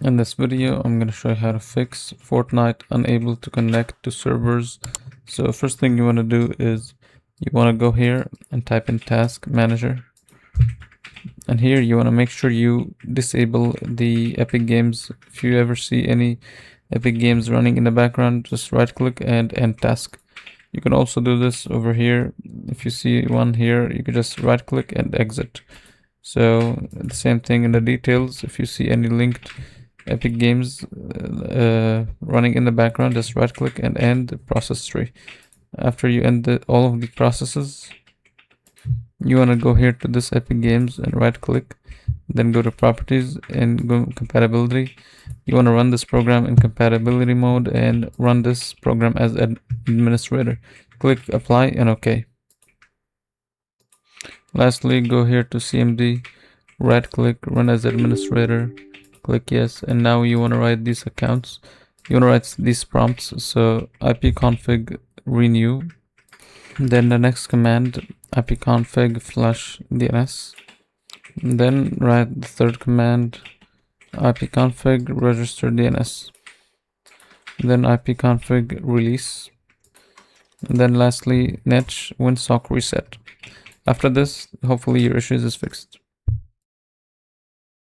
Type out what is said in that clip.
In this video, I'm going to show you how to fix Fortnite Unable to connect to servers. So first thing you want to do is you want to go here and type in Task Manager. And here you want to make sure you disable the Epic Games. If you ever see any Epic Games running in the background, just right click and end task. You can also do this over here. If you see one here, you can just right click and exit. So the same thing in the details. If you see any linked Epic Games running in the background, just right click and end process tree. After you end all of the processes, you want to go here to this Epic Games and right click, then go to properties and go compatibility. You want to run this program in compatibility mode and run this program as an administrator. Click apply and OK. Lastly, go here to CMD, right click, run as administrator, click yes, and now you want to write these accounts. You want to write these prompts. So ipconfig renew, then the next command ipconfig flush DNS, then write the third command ipconfig register DNS, then ipconfig release, and then lastly netsh winsock reset. After this, hopefully your issues is fixed.